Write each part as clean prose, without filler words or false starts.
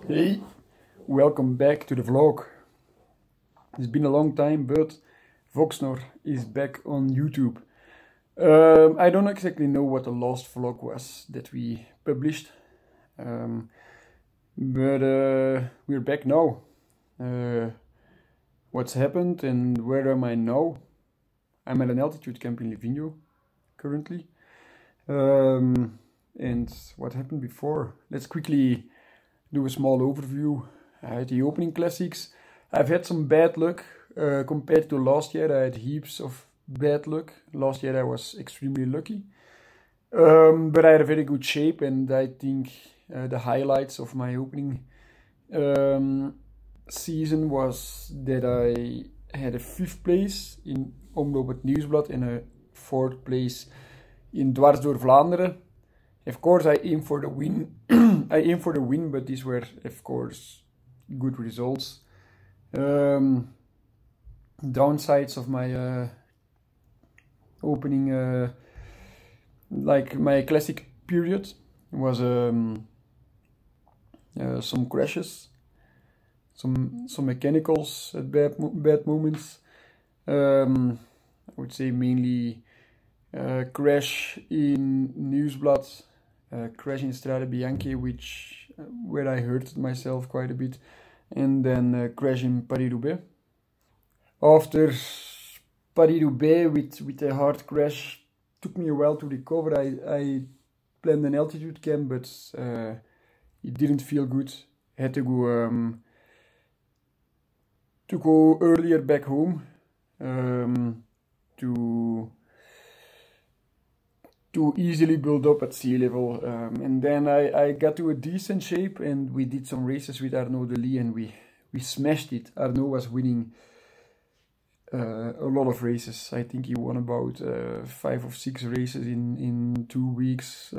Hey, welcome back to the vlog. It's been a long time, but Voxnor is back on YouTube. I don't exactly know what the last vlog was that we published, but we're back now. What's happened and where am I now? I'm at an altitude camp in Livigno currently. And what happened before? Let's quickly do a small overview. I had the opening classics. I've had some bad luck compared to last year. I had heaps of bad luck. Last year I was extremely lucky. But I had a very good shape, and I think the highlights of my opening season was that I had a 5th place in Omloop het Nieuwsblad and a 4th place in Dwars door Vlaanderen. Of course, I aim for the win. I aim for the win, but these were, of course, good results. Downsides of my opening, like my classic period, was some crashes, some mechanicals at bad moments. I would say mainly crash in Nieuwsblad. Crash in Strade Bianche, where I hurt myself quite a bit, and then crash in Paris-Roubaix. After Paris-Roubaix with a hard crash, took me a while to recover. I planned an altitude camp, but it didn't feel good. I had to go earlier back home to easily build up at sea level, and then I got to a decent shape, and we did some races with Arnaud Delis, and we smashed it. Arnaud was winning a lot of races. I think he won about 5 or 6 races in 2 weeks.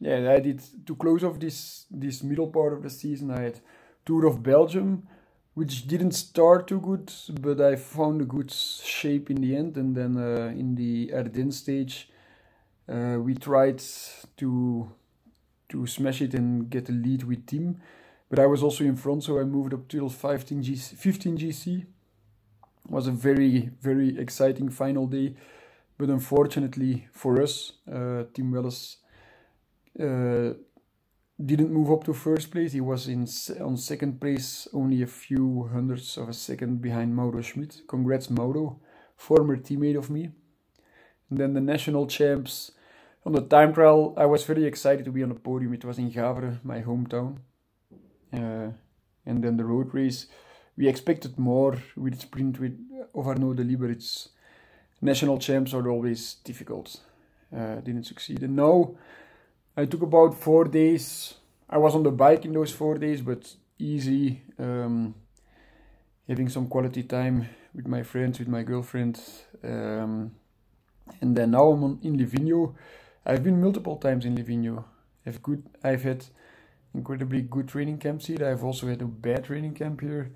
Yeah, I did, to close off this middle part of the season, I had Tour of Belgium, which didn't start too good, but I found a good shape in the end. And then in the Ardennes stage, we tried to smash it and get a lead with Tim. But I was also in front, so I moved up till 15 GC. It was a very, very exciting final day. But unfortunately for us, Tim Welles didn't move up to 1st place. He was on 2nd place, only a few hundredths of a second behind Mauro Schmidt. Congrats, Mauro, former teammate of me. And then the national champs on the time trial. I was very excited to be on the podium. It was in Gavre, my hometown. And then the road race. We expected more with sprint of Arnaud Delis, but it's national champs are always difficult. Didn't succeed. And now I took about 4 days. I was on the bike in those 4 days, but easy, having some quality time with my friends, with my girlfriend. And then now I'm in Livigno. I've been multiple times in Livigno. I've had incredibly good training camps here. I've also had a bad training camp here.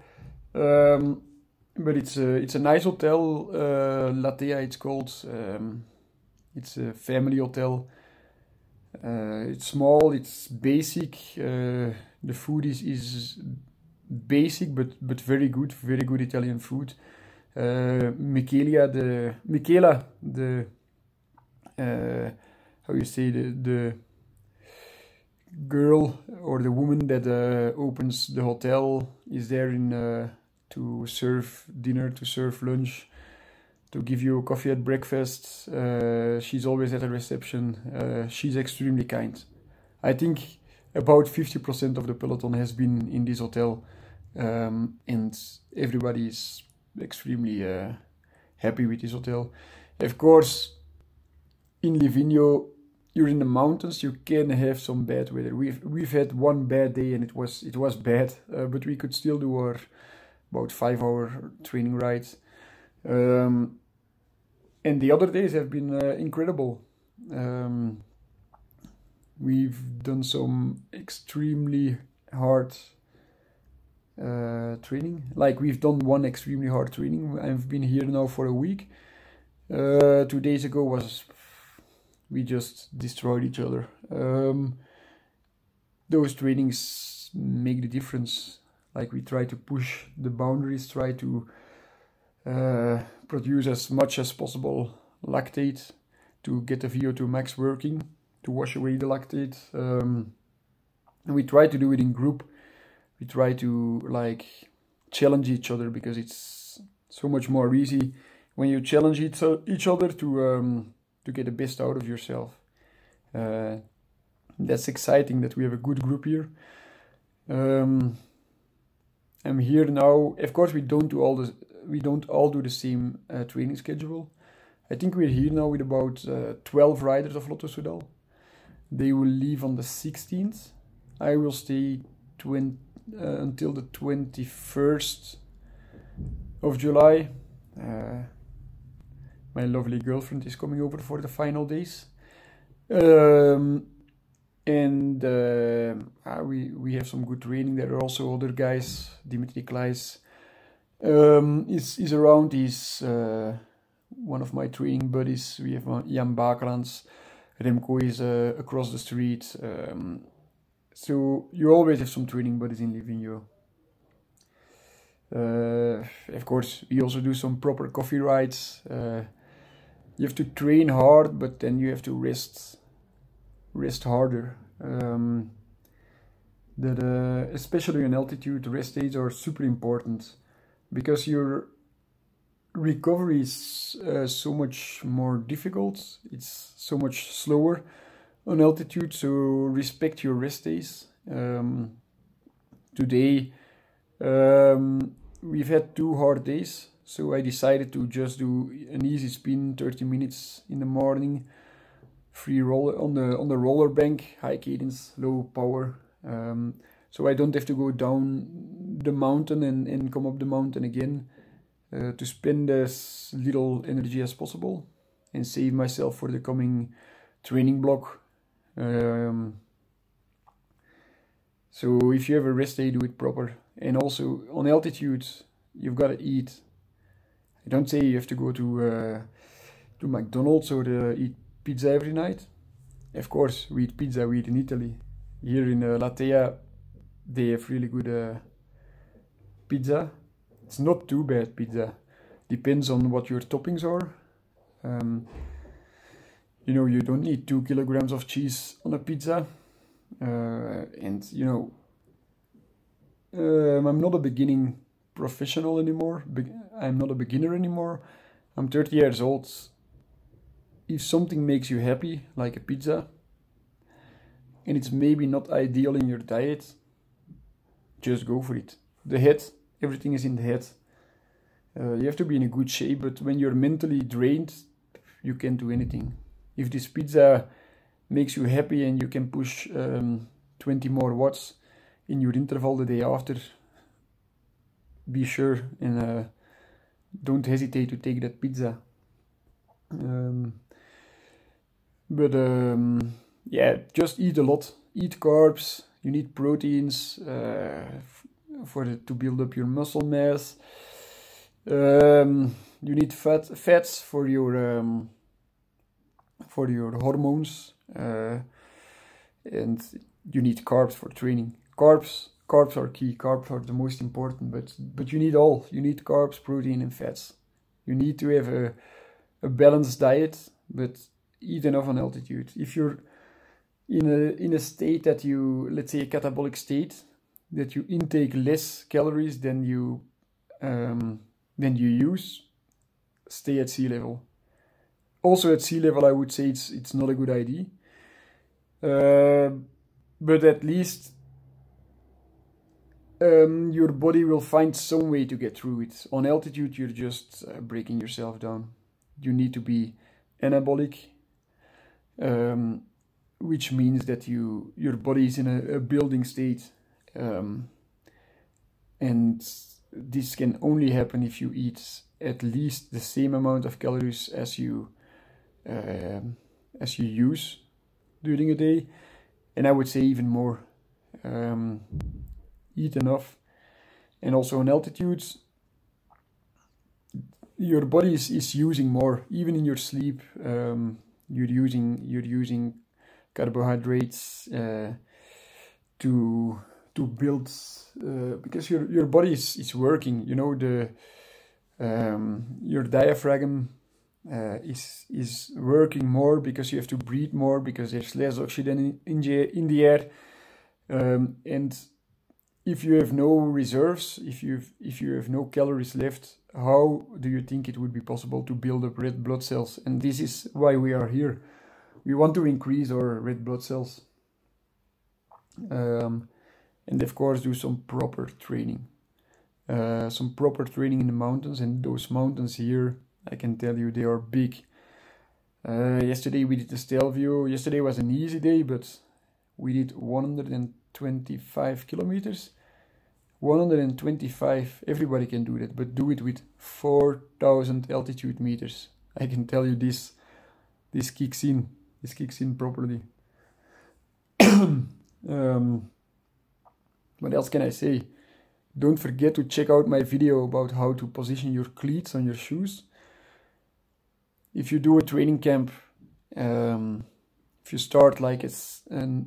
But it's a nice hotel, Latea it's called. It's a family hotel. It's small, it's basic. The food is basic but very good Italian food. Michela, how you say, the girl or the woman that opens the hotel is there to serve dinner, to serve lunch, to give you coffee at breakfast. She's always at the reception. She's extremely kind. I think about 50% of the peloton has been in this hotel, and everybody is extremely happy with this hotel. Of course, in Livigno, you're in the mountains. You can have some bad weather. We've had one bad day, and it was bad, but we could still do our about 5-hour training rides. And the other days have been incredible. We've done some extremely hard training. Like, we've done one extremely hard training. I've been here now for a week. 2 days ago was we just destroyed each other. Those trainings make the difference. Like, we try to push the boundaries, try to produce as much as possible lactate to get the VO2 max working, to wash away the lactate. And we try to do it in group. We try to like challenge each other, because it's so much more easy when you challenge each other to get the best out of yourself. That's exciting that we have a good group here. I'm here now. Of course, we don't all do the same training schedule. I think we're here now with about 12 riders of Lotto Soudal. They will leave on the 16th. I will stay until the 21st of July. My lovely girlfriend is coming over for the final days. We have some good training. There are also other guys. Dimitri Kleis is around. He's one of my training buddies. We have Jan Bakelans. Remco is across the street. So you always have some training buddies in Livigno. Of course, we also do some proper coffee rides. You have to train hard, but then you have to rest harder. Especially in altitude, rest days are super important, because your recovery is so much more difficult. It's so much slower on altitude, so respect your rest days. Today we've had 2 hard days, so I decided to just do an easy spin, 30 minutes in the morning, free roll on the roller bank, high cadence, low power, so I don't have to go down the mountain and come up the mountain again, to spend as little energy as possible and save myself for the coming training block. So if you have a rest day, do it proper. And also on altitude, you've got to eat. I don't say you have to go to McDonald's or eat pizza every night. Of course, we eat pizza, we eat in Italy. Here in Latea, they have really good pizza. It's not too bad pizza. Depends on what your toppings are. You know, you don't need 2 kilograms of cheese on a pizza. And you know, I'm not a beginning professional anymore. I'm not a beginner anymore. I'm 30 years old. If something makes you happy, like a pizza, and it's maybe not ideal in your diet, just go for it. The head, everything is in the head. You have to be in a good shape, but when you're mentally drained, you can't do anything. If this pizza makes you happy and you can push 20 more watts in your interval the day after, be sure and don't hesitate to take that pizza. Yeah, just eat a lot. Eat carbs. You need proteins to build up your muscle mass. You need fats for your hormones, and you need carbs for training. Carbs are key. Carbs are the most important, but you need all. You need carbs, protein, and fats. You need to have a balanced diet, but eat enough on altitude. If you're in a state that you, let's say a catabolic state, that you intake less calories than you use, stay at sea level. Also at sea level, I would say it's not a good idea. But at least your body will find some way to get through it. On altitude, you're just breaking yourself down. You need to be anabolic, which means that your body is in a building state, and this can only happen if you eat at least the same amount of calories as you use during a day, and I would say even more. Eat enough. And also on altitudes, your body is using more, even in your sleep. you're using carbohydrates to build, because your body is working. You know, your diaphragm is working more because you have to breathe more, because there's less oxygen in the air, and if you have no reserves, if you have no calories left, how do you think it would be possible to build up red blood cells? And this is why we are here. We want to increase our red blood cells, and of course do some proper training. Some proper training in the mountains, and those mountains here, I can tell you, they are big. Yesterday we did the Stelvio. Yesterday was an easy day, but we did 125 kilometers. 125, everybody can do that, but do it with 4,000 altitude meters. I can tell you this kicks in. This kicks in properly. What else can I say? Don't forget to check out my video about how to position your cleats on your shoes. If you do a training camp, if you start like it's a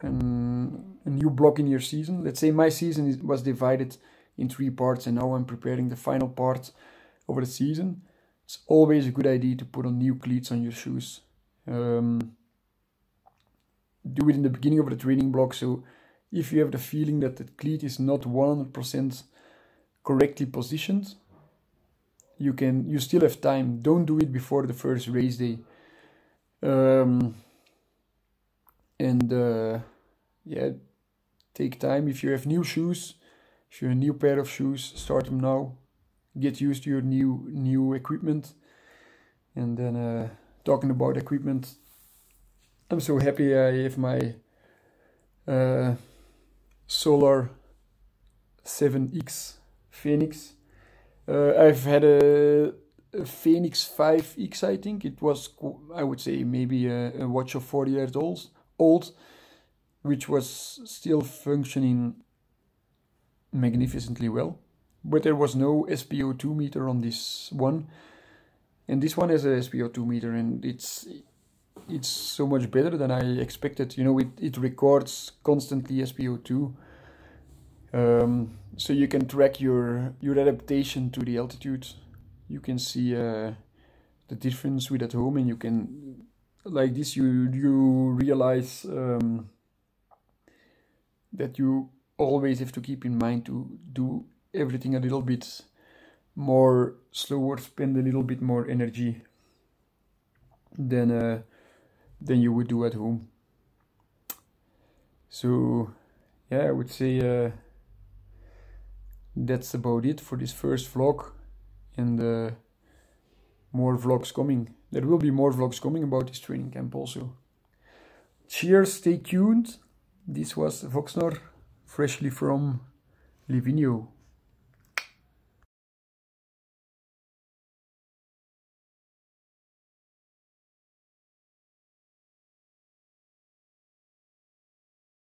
new block in your season, let's say my season was divided in 3 parts, and now I'm preparing the final part of the season, it's always a good idea to put on new cleats on your shoes. Do it in the beginning of the training block, so if you have the feeling that the cleat is not 100% correctly positioned, you still have time. Don't do it before the first race day. Yeah, take time. If you have new shoes, if you have a new pair of shoes, start them now. Get used to your new equipment. And then talking about equipment, I'm so happy I have my Solar 7X Phoenix. I've had a Phoenix 5X, I think. It was, I would say, maybe a watch of 40 years old, which was still functioning magnificently well. But there was no SpO2 meter on this one. And this one has a SpO2 meter, and it's so much better than I expected. You know, it records constantly SpO2. So you can track your adaptation to the altitude. You can see the difference with at home, and you can, like this, you realize that you always have to keep in mind to do everything a little bit more slower, spend a little bit more energy than you would do at home. So yeah, I would say that's about it for this first vlog, and more vlogs coming. There will be more vlogs coming about this training camp also. Cheers, stay tuned. This was Voxnor, freshly from Livigno.